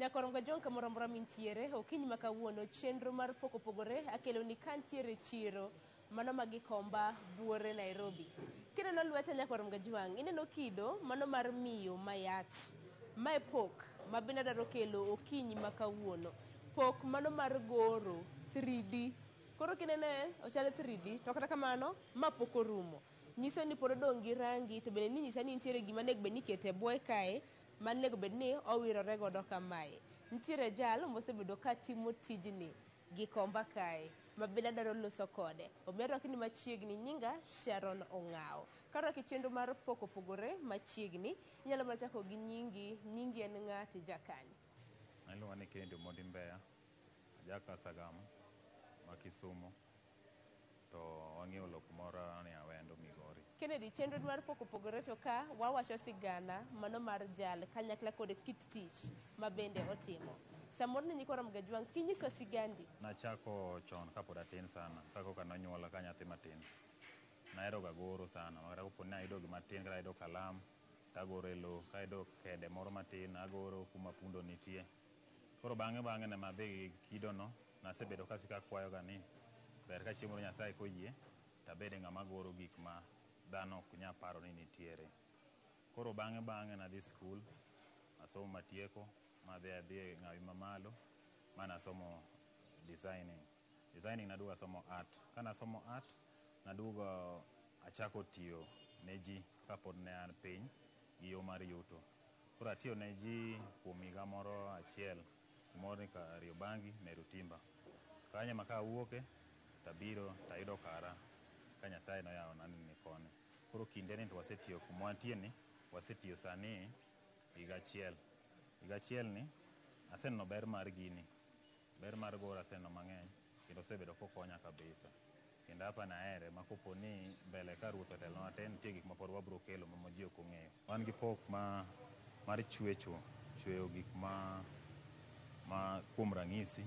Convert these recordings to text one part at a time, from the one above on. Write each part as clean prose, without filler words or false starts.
Nyakoronga jonka moromora mintiere okinyi makawuono chenro mar poko pogore akelo ni kantiere chiro mano magikomba buore Nairobi. Kineno lwete Nyakoronga jwang ineno kido mano mar miyo mayach mae pok mabina daro kelo okinyi makawuono pok mano mar goro 3D koro kinene ochale 3D to kata kamano ma pok orumo nyiso ni pod odong' gi rangi to bende ni nyisa ni nitiere gima nego bed ni ikete bwoye kae manego bed ni owirore godo kamae. Nitiere jal mosebedo ka timo tijni gi komba kae mabina daro loso kode omiyo rakni machiegni nyinga Sharon Ong'ao karo kichenro mar poko pogore machiegni inyalo machako gi nyingi en ng'ati jakani Iluonga ni Kennedy Omondi Mbeya jaka Sagam ma Kisumu to wang'iewo lok moro ni Awendo Migori. Kennedy chenro mar poko pogore to ka wawacho sigana mano mar jal kanyakla kod kit tich mabende otimo samoro ni Nyakoronga jwang kinyiswa sigandi. Nachako chon kapod atin sana kaka nonyuola ka nyathi matin nahero ga goro sana makata kapo ni ayudo gima tin kata ayudo kalam tagoro e lo kayudo kede moro matin agoro kuma pundo nitie koro bang'e ne madhi kido no nasebedo kasika kwayo ga ni ber ka chieng' moro Nyasaye koyie tabede ng'ama goro gik ma dhano ok nya paro ni nitiere koro bang'e nadhi skul asomo matieko madhi e ng'awi mamalo manasomo designing naduogo asomo art kana asomo art naduogo achako tiyo ne ji kapod ne an piny gi yo mar yuto koro atiyo ne ji kuom higa moro achiel kumoro ni Kariobangi Meru Timber kanyo ma kawuoke tabiro tayudo kara ka Nyasaye noyawo na ni koni koro kinde ni to wasetiyo kuma wantie ni wasetiyo sani higa achiel ni aseneno ber mar gini ber mar goro aseneno mang'eny kendo osebedo kokonya kabisa kendo hapa nahere makopo ni mbele ka ruoth otelo na te nitie gik ma pod wabro kelo ma ji ok ong'eyo wan gi pok mar chweyo gik ma kuom ranyisi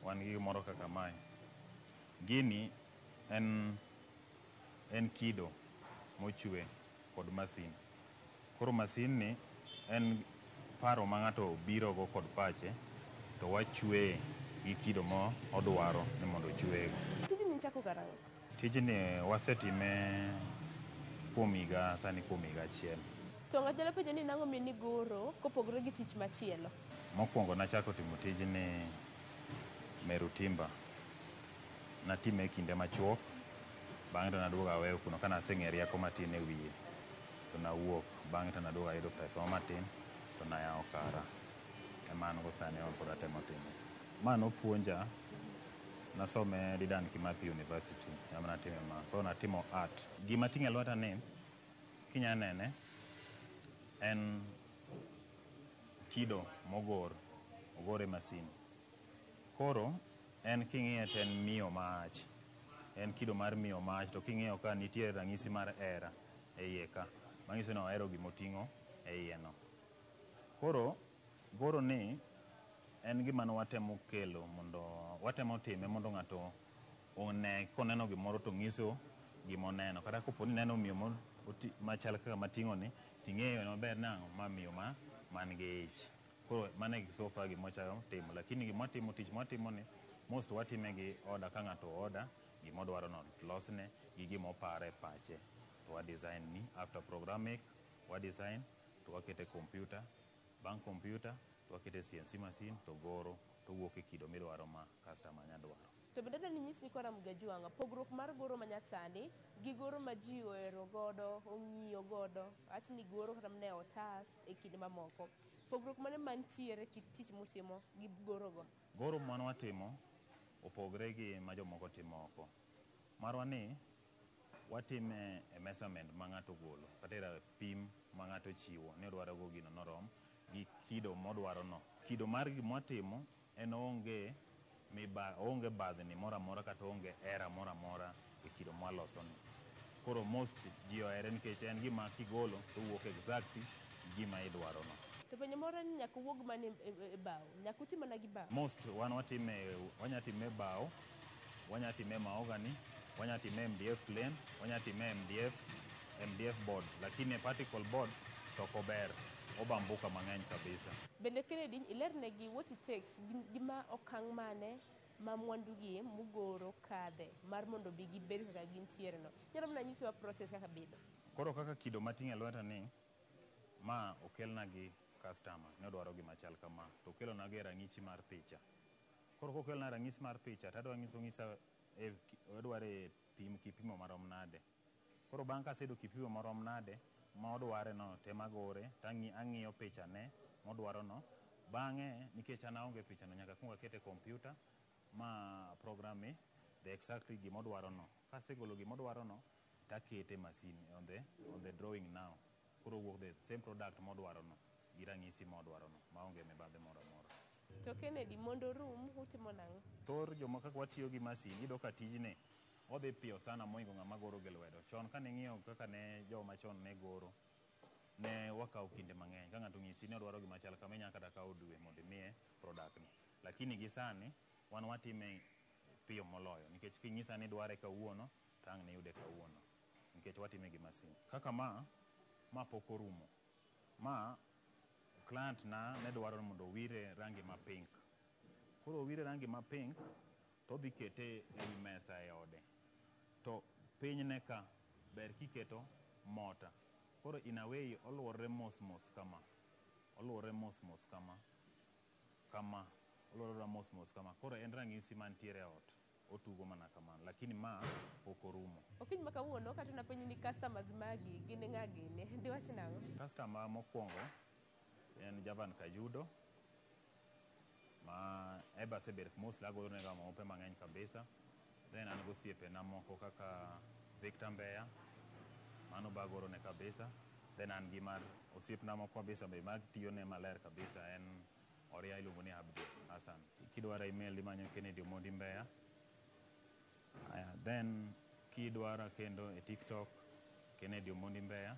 wan gi moro kaka mae gini en kido mochwe kod masin koro masin ni en paro ma ng'ato biro go kod pache to wachweye gi kido mo odwaro ni mondo ochweyego. Tijni chako karang'o? Tijni wasetime kuom higa achiel. To ng'ato penjo ni nang'o miyo nigoro kopogore gi tich machielo? Mokwongo nachako timo tijni Meru Timber natime kinde machuok bang'e to naduogo aweyo kuno kana aseng'e rieko matin e wiye to nawuok bang'e to naduogo ayudo pesa matin to nayawo kara ema an go sani pod atemo timo ma nopuonja nasome Dedan Kimathi University ema natime ma koro natimo art gima ting'e lweta ni kinya nene en kido mogor e masin koro en king'iye to en miyo mach en kido mar miyo mach to king'iyo ka nitie ranyisi mar hera e iye ka manyiso ni ohero gimoting'o e iye no koro goro ni en gima watemo kelo mondo watemo time mondo ng'ato one koneno gimoro to ng'iso gimoneno kata kopo ni neno miyo machal kaka mating'o ni ting'eyo maber nang'o ma miyo man gi ich koro mano e sofa gimochayo timo lakini tich mwatimo ni most watime gi order ka ng'ato order gimodwaro no losne gi gimopare pache to wa design ni after programming wa design to wakete computer bang' computer to wakete CNC machine to goro to wuok e kido midwaro ma customer nya dwaro. To bende ni nyisi Nyakoronga jwang pogruok mar goro manyasani gi goro ma ji ohero godo ong'iyo godo achni goro kata ne otas e kinde mamoko pogruok mane mantiere kit tich mutimo gi goro mane watimo opogre gi ma jomoko timo oko marwa ni watime e measurement ma ng'ato golo kata pim ma ng'ato chiwo ni odwaro go gino norom gi kido modwaro no kido mar gimwatimo en onge badhni moro amora kata onge era moro amora e kido mwaloso ni koro most ji ohere nikech en gima kigolo to wuok exactly gima idwaro no. To penjo moro ni nyaka wuog mane e bao nyaka uti mana gi bao most wanyatime bao wanyatime mahogany wanyatime MDF plain wanyatime MDF board lakini particle boards to kober obambuka mang'eny kabisa. Bende Kennedy, ilernegi what it takes, gima okang' mane ma mwandugi mugoro kadhe mar mondo bi gibed kaka gintiere no. Nyalo mana nyisiwa process kaka bedo. Koro kaka kido mating'e lweta ni, ma okelna gi customer, ne odwaro gima chal kama, to okelona gi rang'isi mar picha. Koro kokelna rang'isi mar picha, tadwa ng'isa odware kipimo marom nade. Koro bang' kasedo kipimo marom nade, ma odware no tema gore, ang'iyo pichane modwaro no. Bang'e, nikech an aonge picha no, nyaka kuongo akete kompyuta, ma programi the exactly gimodwaro no. Kasegolo gimodwaro no, takete masin on the drawing now. Koro wuok the same product modwaro no, gi rang'isi modwaro no, maonge mibadhi moro amora. To Kennedy, mondo rum utimo nang'o? Thor joma kaka watiyo gi masin, iyudo ka tijni odhi piyo sana moingo ng'ama goro gi lwedo. Chon kane ing'iyo kaka ne joma chon ne goro, ne wakawo kinde mang'eny. Ka ng'ato ng'isi ni odwaro gima chal kama, nyaka kawo dwe mondo imiye product ni. Lakini gi sani, wan watime piyo moloyo. Nikech king'isa ni dware kawuono, tang' ni yude kawuono. Nikech watime gi masin. Kaka ma pok orumo. Ma client na ne dwaro mondo wire rangi ma pink. Koro wire rangi ma pink, to dhi kete ewi mesa e ode. To piny ne ka ber kiketo mota. Koro in a way oluorre mos kama. Oluorre mos kama. Oluorre mos kama. Koro en rang'isi mantiere e ot. Otugo mana kamano. Lakini ma pok orumo. Okiny maka wuono, kata napenji ni customers magi, gine ng'a gini? Diwach nang'o? Customer mokwongo en Javan Kajudo. Ma eba seber mostly agolo nega maope mang'eny kabisa. Then an gosiepe na moko kaka Victor Mbeya. Mano bagoro ne kabisa. Then an gi mar osiepna moko kabisa be mag tiyo ne maler kabisa en Oria iluongo ni Abdul Hassan. Kidwara email imanyo Kennedy Omondi Mbeya. Then kidwara kendo e TikTok Kennedy Omondi Mbeya.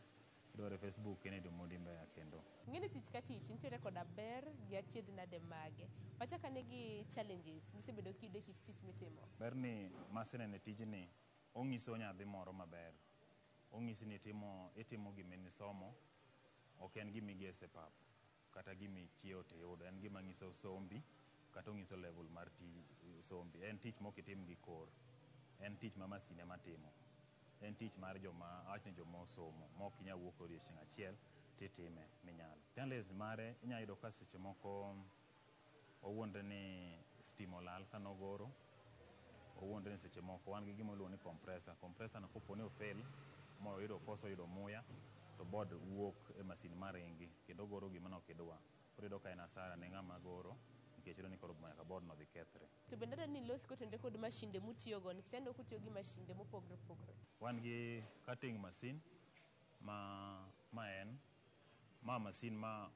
Kidwara e Facebook Kennedy Omondi Mbeya kendo. Ng'eni tich ka tich nitiere koda ber gi achiedh nade mage. Wachaka ne gi challenges misebedo kide kit tich mitimo. Ber ni masenene tijni ong'iso nyathi moro maber. Ong'isi ni itimo gima nisomo, ok en gima igese pap kata gima ichiewo to iyudo. En gima ng'iso sombi kata ong'iso level mar sombi. En tich mok itim gi kor. En tich ma masin ema timo. En tich mar joma osomo, mok inyal wuok odiochieng' achiel titime minyalo. Challenges mare inyalo yudo ka seche moko owuondre ni stima olal kanogoro. Owuondre ni seche moko wan gi gima iluongo ni compressor. Compressor no koponi ofail koso yudo muya, to board wuok e masin maringi kendo goro gima nok idwa. Koro iyudo ka en hasara ne ng'ama goro, nikech iyudo ni koro nyaka board no dhi kethre. To bende ni losi kotende kod mashinde mutiyogo, nikech aneno kutiyo gi mashinde mopogre opogre. Wan gi cutting machine ma masin ma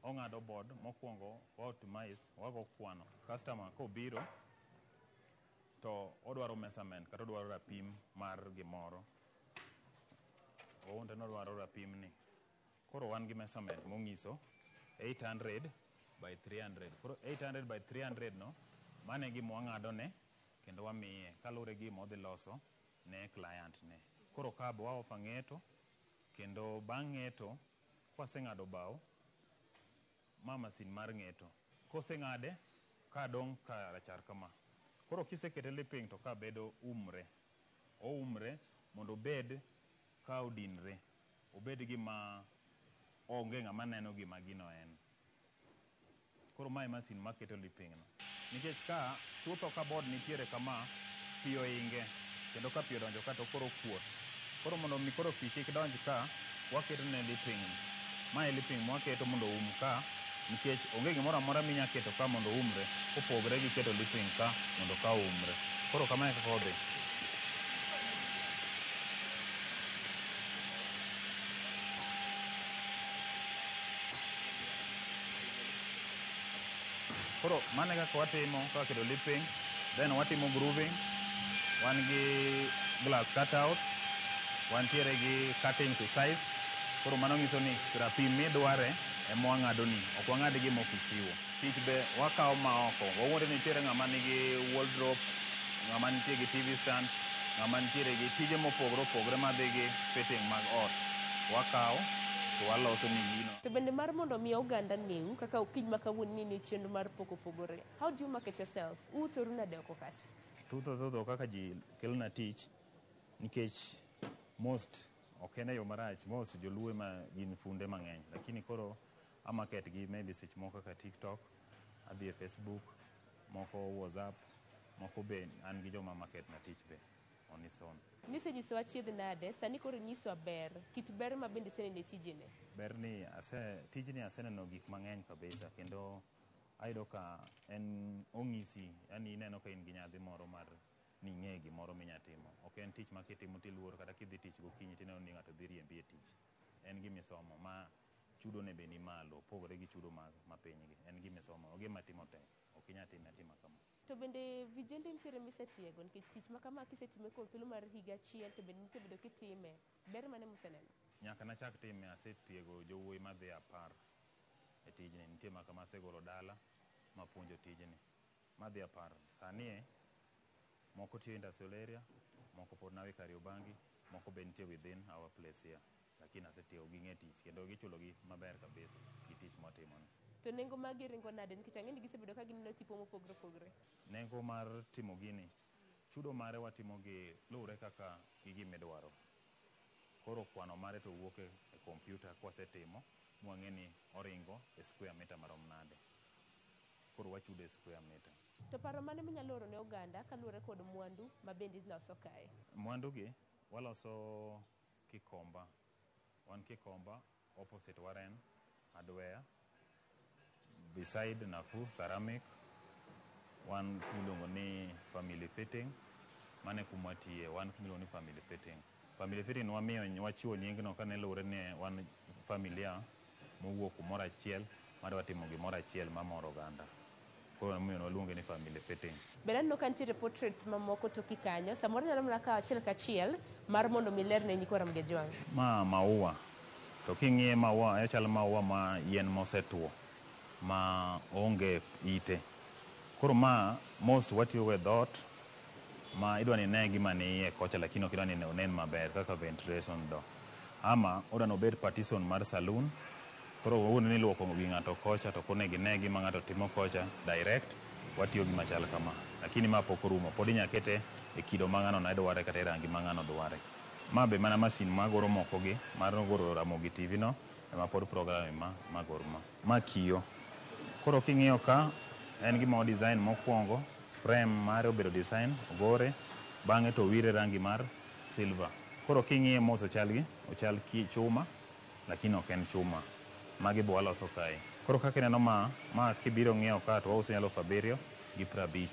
ong'ado board mokwongo optimize wago kwano. Customer kobiro to odwaro measurement kata odwaro rapim mar gimoro. Oonte nodwaro rapim ni. Koro wan gi measurement mong'iso 800 by 300. Koro 800 by 300 no, mane gima wang'ado ne kendo wamiye kalure gi gima odhi loso ne client ne. Koro ka bo waofa ng'eto kendo bang' ng'eto kwaseng'ado bao ma masin mar ng'eto. Koseng'ade ka dong' ka rachar kama. Koro kisekete liping to ka bedo umre. Oumre mondo obed ka odinre. Obed gima onge ng'ama neno gima gino en. Koro mae masin maketo liping no. Nikech ka chutho ka board nitiere kama, piyo inge. Kendo ka piyo donjo ka to koro kuot. Koro mondo mi koro pi kik donj ka, waketo ne liping. Mae liping mwaketo mondo um ka, nikech onge gimoro amora minya keto ka mondo umre, kopogre gi keto liping ka mondo ka umre. Koro kama e kaka odhi. Koro mane kaka watimo kaka keto liping, then watimo grooving, wan gi glass cutout, wantiere gi cutting to size. Koro mano ng'iso ni rapim midware ema wang'ado ni, ok wang'ad gima ok ichiwo. Tich be wakawo maoko. Wawuonde ni nitiere ng'ama nigi wardrobe, ng'ama nitie gi TV stand, ng'ama nitiere gi tije mopogre opogre madhi gi fitting mag ot. Wakawo to waloso ni gino. To bende mar mondo mi oganda ning kaka ukiny makawuono ni chenro mar poko pogore. How do you market yourself? Usoru nade oko kacha? Thutho kaka ji kelna tich nikech most ok en yo marach, most joluo ma gin funde mang'eny, lakini koro a market gi maybe seche moko kaka TikTok, adhi e Facebook, moko WhatsApp, moko be an gi joma market na tich be on its own. Nisenyiso achiedh nade, sani koro nyiso ber, kit ber ma bende iseneno e tijene? Ber ni tijni aseneno gik mang'eny kabisa, kendo ayudo ka en ong'isi, yani ineno ka in gi nyadhi moro mar ni ing'e gimoro minyatimo. Ok en tich ma kitimo tiluor kata kidhi tich gokinyi tineno ni ng'ato dhi riembi e tich. En gimisomo ma chudo ne be ni malo, pogore gi chudo ma pinygi. En gimisomo, gima timo tek, ok inyatime atima kama. To bende vijende nitiere misetiego, nikech tich ma kama kisetime kuom thuolo mar higa achiel to bende nisebedo kitime, ber mane museneno? Nyaka nachak time asetiego jowuoyi madhi 10 e tijni. Nitie ma kama asegolo dala ma puonjo tijni. Madhi 10. Sani moko tiyo industrial area, moko pod nawe Kariobangi, moko be nitie within our place here. Lakini asetiego ging'e tich kendo gichulogi maber kabisa gi tich motimoni. To nengo magi ringo nade, nikech ang'e ni gisebedo ka gineno tipo mopogore opogore? Nengo mar timo gini, chudo mare watimo gi luwre kaka gi gimidwaro. Koro kwano mare to wuok e kompyuta kwasetimo, mwang'e ni oringo e square meter marom nade. Koro wachudo e square meter. To paro mane minyalo oro ne oganda kaluwore kod mwandu ma bende iloso kae? Mwandu gi waloso Kikomba. Wan Kikomba, opposite Waren, Hardware, beside Nafu, Ceramic. Wan kumiluongo ni Family Fitting, mane kumwatie, wan kumiluongo ni Family Fitting. Family Fitting wachiwo nyingno kane luwre ni wan familia mowuok kumoro achiel, madwa timo gimoro achiel mamoro oganda. Koro omiyo waluonge ni Family Fitting. Bende aneno ka nitiere portraits mamoko toki kanyo, samoro nyalo mana kawo achiel kachiel mar mondo miler ne nyikwa Ramgejwang'. Ma maua. To king'iye maua, chalo maua ma yien mosetuo, ma onge ite. Koro ma most watiyo e dhot, ma idwa ni ne gima ni iye kocha, lakini ok idwa ni onen maber kaka ventilation do. Ama odwa ni obed partition mar saloon. Koro wuon ni luoko gi ng'ato kocha to kone gine gima ng'ato timo kocha direct, watiyo gi machal kama. Lakini ma pok orumo, pod inya kete e kido ma ng'ano ne dware kata e rangi ma ng'ano dware. Ma be mana masin magoro moko gi, mar goro Ramogi TV no, ema pod program ma goro ma. Ma kio. Koro king'iyo ka, en gima design mokwongo, frame mare obedo design, ogore, bang'e to wire rangi mar silver. Koro king'iye mos ochal ki chuma, lakini ok en chuma. Magi bo waloso kae. Koro kaka ineno ma kibiro ng'iewo ka to wauso 750.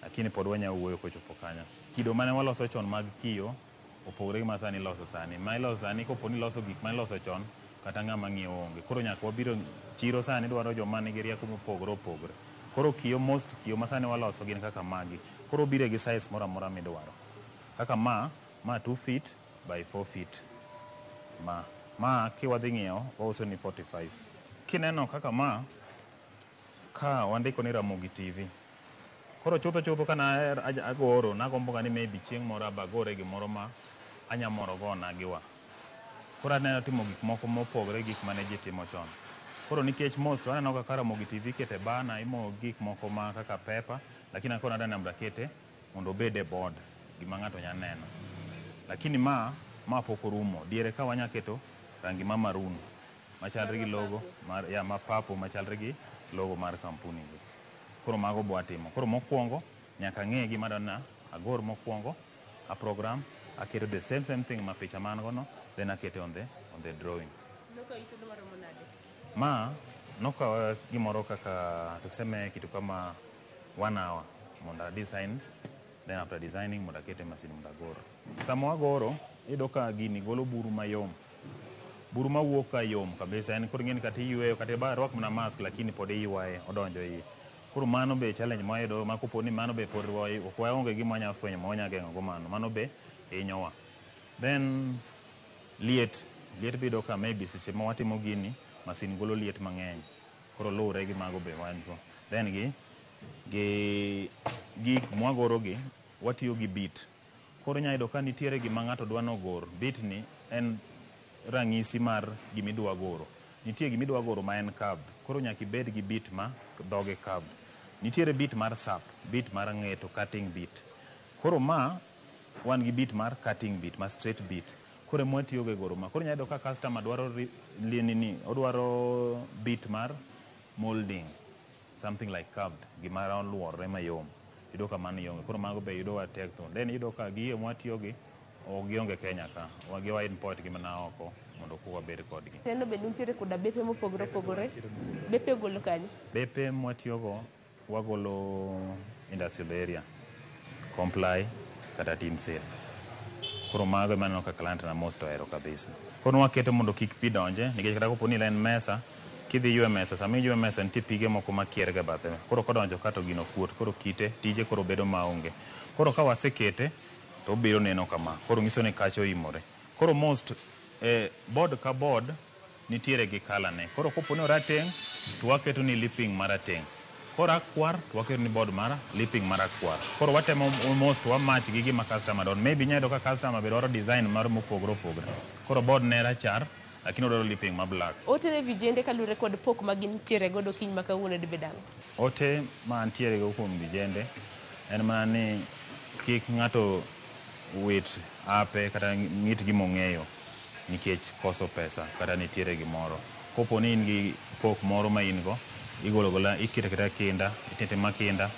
Lakini pod wanya wuoyo kochopo kanyo. Kido mane waloso chon mag kio opogore gi ma sani loso sani. Ma iloso sani kopo ni loso gik ma iloso chon kata ng'ama ng'iewo onge. Koro nyaka wabiro chiro sani dwaro joma nigi rieko mopogore opogore. Koro kio ma sani waloso gin kaka magi. Koro bire gi size moro amora midwaro. Kaka ma 2 feet by 4 feet. Ma kiwadhi ng'iewo wauso ni 45. Kineno kaka ka wandiko ni Ramogi TV. Koro chutho kana agoro, nagombo ga ni maybe chieng' moro abagore gimoro ma anyamoro gona giwa. Koro aneno timo gik moko mopogore gik mane ji timo chon. Koro nikech most aneno kaka Ramogi TV kete bana, imo gik moko ma kaka pepa, lakini akona adana kete mondo obede board gima ng'ato nya neno. Lakini ma pok orumo. Diere ka wanya keto rangi ma maroon machalre gi logo ma papo machalre gi logo mar kampuni gi. Koro mago bo atimo. Koro mokwongo nyaka ng'e gima dana agor mokwongo a program, aketo the same thing ma picha man gono, then akete on the drawing. Ma nokawa gimoro kaka tuseme kitu kama 1 hour mondo design, then after designing mondo akete masin mondo agoro. Sama wagoro iyudo ka gini golo buru mayom. Buru mawuok ka yom kabisa, en koro ng'eni kata iyweyo kata ba rwak mana mask lakini pod iywaye odonjo iye. Koro mano be challenge ma wayudo, ma kopo ni mano be pod ok waonge gima wanya fwenyo ma wanya geng'o go mano be hinyowa. Then liet biyudo ka maybe seche ma watimo gini masin golo liet mang'eny. Koro luwre gi mago be wan go. Then gik mwagoro gi watiyo gi bit. Koro nyayudo ka nitiere gima ng'ato dwa nogor, bit ni en rangisi mar gimidwa goro. Nitie gimidwa goro ma en curved. Koro nyaka ibed gi bit ma dhoge curved. Nitiere bit mar sap, bit mar ng'eto, cutting bit. Koro ma wan gi bit mar cutting bit, ma straight bit. Koro mwatiyo ge goro ma. Koro nyayado ka customer dwaro odwaro bit mar molding, something like curved, gimara oluorre mayom. Yudo ka mani yonge. Koro mago be yudo wa tek to. Then yudo ka giye mwatiyo gi gionge Kenya ka. Wagiwa import gi mana oko mondo kuwa bed kodgi. Tendo be nitiere kuda bepe mopogore pogore. Bepe golo kanyo. Bepe mwatiyo go wagolo industrial area, comply kata team sale. Koro mago maneno ka client na most ohero kabisa. Koro waketo mondo kik pi donje, nikech kata kopo ni en mesa, kidhi ywe mesa, sama iywe mesa nitie pige moko makier ga bathe. Koro kodonjo kato gino kuot, koro kite tije koro bedo maonge. Koro ka wasekete to obiro neno kama. Koro nyiso ni kacho imore. Koro most board ka board nitiere gi color ne. Koro kopo ni orateng' to waketo ni lipping marateng'. Koro akwar to waketo ni board mara lipping marakwar. Koro watemo almost match gi gima customer don. Maybe nyayado ka customer be dwaro design mar mopogore opogore. Koro board ne rachar lakini odwaro lipping ma black. Ote ne vijende kalure kod pok ma gintiere godo kiny ma kawuono de bedang'. Ote ma antiere go kuom vijende en mana ni kik ng'ato wit ape kata ng'it gimong'eyo nikech koso pesa kata nitiere gimoro. Kopo ni in gi pok moro ma in go, igolo gola ikete kata kinda, itete makinda,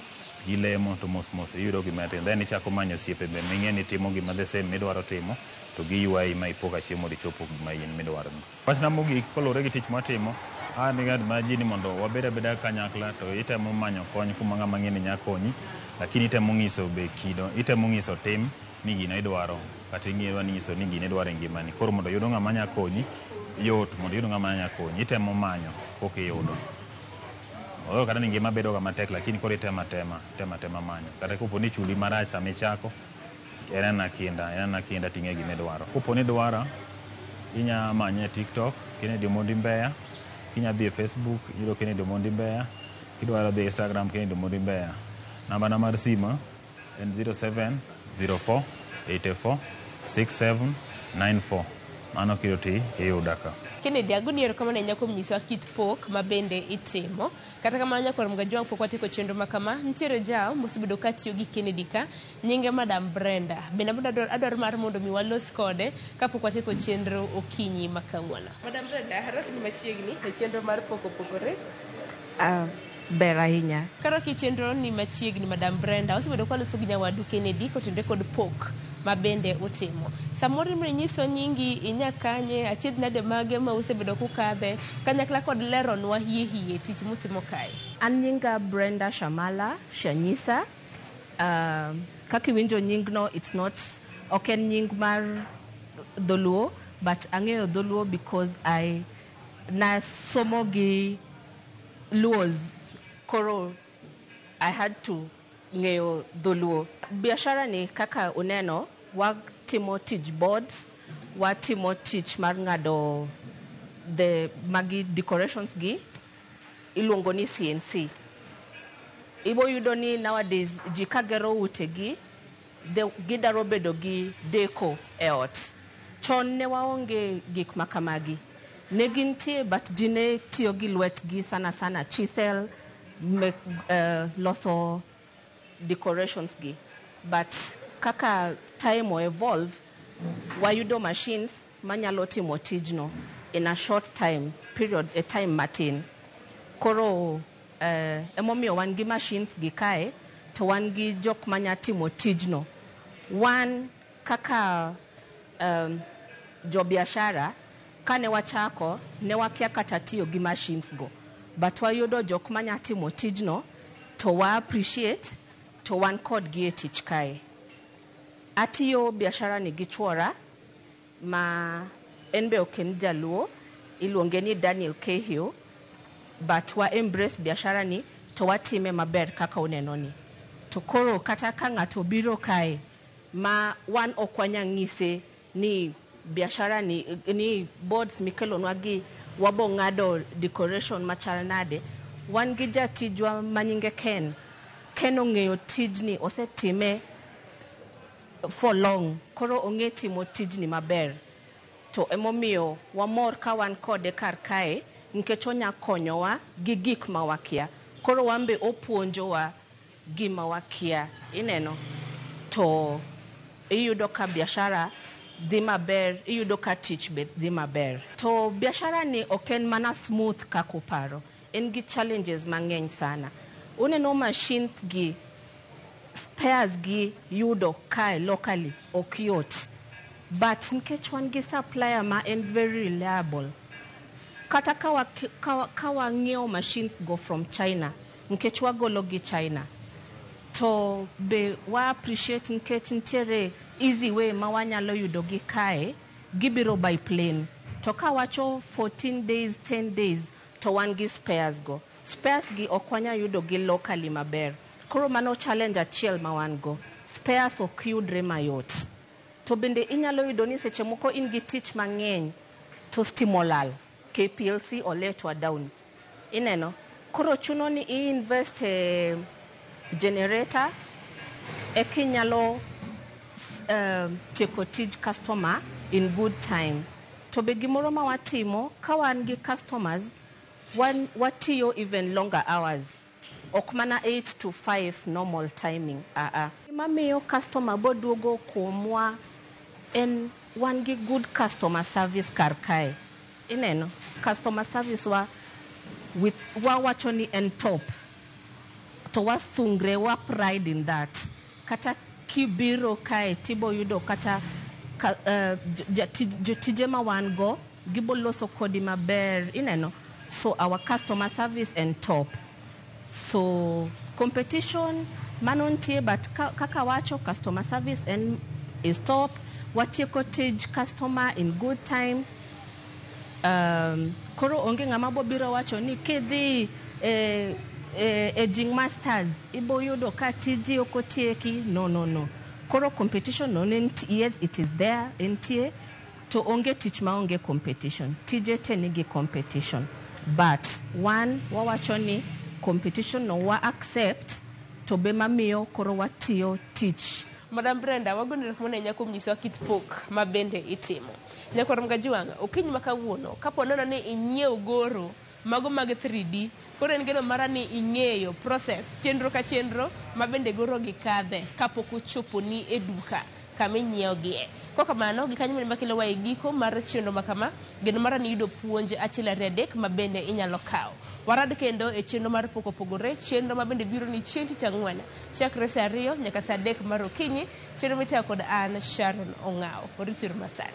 gilemo to mos iyudo gimatin. Then ichako manyo siepe be ming'e ni timo gima the same midwaro timo, to giywayi ma ipoka chiemo dichopo gima in midwaro. Wachna mogik kolure gi tich matimo, ni gad maji ni mondo wabed abeda kanyakla to itemo manyo kony kuma ng'ama ng'e ni nyakonyi, lakini itemo ng'iso be kido, itemo ng'iso tim ni gino idwaro, kata ing'ewa nyiso ni gino idwaro e ngimani. Koro mondo yudo ng'ama nyakonyi, yot mondo yudo ng'ama nyakonyi, itemo manyo kokiyudo. Oyo kata ni ngima bedo ga matek, lakini koro tema manyo. Kata kopo ni chuli marach sama ichako, enana kinda ting'e gima idwaro. Kopo ni dwaro, inya manye TikTok, Kennedy Omondi Mbeya, kinya dhi e Facebook, yudo Kennedy Omondi Mbeya, kidwaro dhi Instagram Kennedy Omondi Mbeya. Namba na mar simo en 0704 84 6794. Mano kiroti iyuda ka. Kennedy agoni erokamano ahinya kuom nyisowa kit pok ma bende itimo. Kata kamano nyakwar Mgajwang' pok watieko chenro ma kama. Nitiere jal mosebedo ka tiyo gi Kennedy ka, nyinge Madam Brenda. Bende adwaro mar mondo mi walos kode kapok watieko chenro okinyi ma kawuono. Madam Brenda, haraka ni machiegni e chenro mar pok opogore. Ber ahinya. Karo ki chenro ni machiegni Madam Brenda, osebedo ka loso gi nyawadu Kennedy kotenore kod pok ma bende utimo. Samoro imre nyiso nyingi inyakanye achiedh nade mage ma usebedo kukadhe kanyakla kod leronwa hie tich mutimo kae. An nyinga Brenda Shamala Shanyisa. Kaki winjo nyingno, it's not oken nying mar Dholuo, but ang'eyo Dholuo because I nasomo gi Luos. Koro I had to ng'eyo Dholuo. Biashara ni kaka uneno, watimo tich boards, watimo tich mar ng'ado the magi decorations gi, iluongo ni CNC. Ibo yudo ni nowadays ji kagero ute gi, gidaro bedo gi deco e ot. Chon ne waonge gik makamagi. Ne gintie but ji ne tiyo gi lwetgi sana chisel, loso decorations gi. But kaka time o evolve, wayudo machines manyalo timo tijno in a short time period, a time matin. Koro emomiyo wan gi machines gi kae, to wan gi jok manya timo tijno. Wan kaka jo biashara, kane wachako, ne wakia kata tiyo gi machines go. But wayudo jok manya timo tijno, to wa appreciate, to wan kod gi e tich kae. Atiyo biashara ni gi chwora, ma enbe oken Jaluo, iluonge ni Daniel Cahill, but wa embrace biashara ni, to watime maber kaka uneno ni. To koro kata ka ng'ato biro kae, ma wan okwanya ng'ise ni biashara ni boards mikelonwa gi wabo ng'ado decoration machal nade, wan gi jatijwa manyinge Ken ong'eyo tijni, osetime for long, koro ong'e timo tijni maber. to emomiyo wamor ka wan kode kar kae nikech onya konyowa gi gik ma wakia. Koro wambe opuonjowa gima wakia. Ineno to iyudo ka biashara dhi maber, iyudo ka tich be dhi maber. To biashara ni oken mana smooth kako paro. En gi challenges mang'eny sana. Uneno machines gi, spares gi yudo kae locally ok yot. But nikech wan gi supplier ma en very reliable. Kata kawa ng'iewo machines go from China, nikech wagolo gi China. To be wa appreciate nikech ntiere easy way ma wanyalo yudo gi kae, gibiro by plane. To ka wacho 14 days, 10 days, to wan gi spares go. Spares gi okwanya yudo gi locally maber. Koro mano challenge achiel ma wan go. Spares ok yudre mayot. To bende inyalo yudo ni seche moko in gi tich mang'eny to stimolal. KPLC oletwa down. Ineno. Koro chuno ni invest generator ekinyalo tieko tij customer in good time. To be gimoro ma watimo ka wan gi customers watiyo even longer hours. Ok mana 8 to 5 normal timing. Mamiyo customer boduogo kuomwa en wan gi good customer service kar kae. Ineno customer service wa wacho ni en top. To wasungre wa pride in that. Kata kibiro kae tibo yudo kata jotije ma wan go gibo loso kodi maber. Ineno. So our customer service and top. So competition manontie but kaka wacho customer service and is top. Watieko tij customer in good time. Koro onge ng'ama bobiro wacho ni kidhi Jing Masters ibo yudo ka tiji okotieki. No. Koro competition no, yes, it is there entie. To onge tich ma onge competition. Tije tenigi competition. But one wawacho ni competition no wa accept to be mamiyo koro watiyo tich. Madam Brenda, wagonere kumone nyako mnyiso kit pok mabende itimo. Nyako Ramgajiwanga, okinyi makawuono, kapo nono ni inyiew goro mago mag 3D, koro en geno mara ni ing'eyo process chenro ka chenro mabende goro gi kadhe kapok ochopo ni e duka kama inyiew gie. Koka mano gikanyo mane makelo wa giko mar chenro makama, geno mara ni yudo puonje achiel ariyo adek mabende inyalo kawo. Warad kendo e chenro mar pok opogore, chenro mabende biro ni chieng' tich ang'wen chakre saa 2 nyaka saa 3 mar okinyi, chenro mitayo kod an Sharon Ong'aw. Oritiru masani.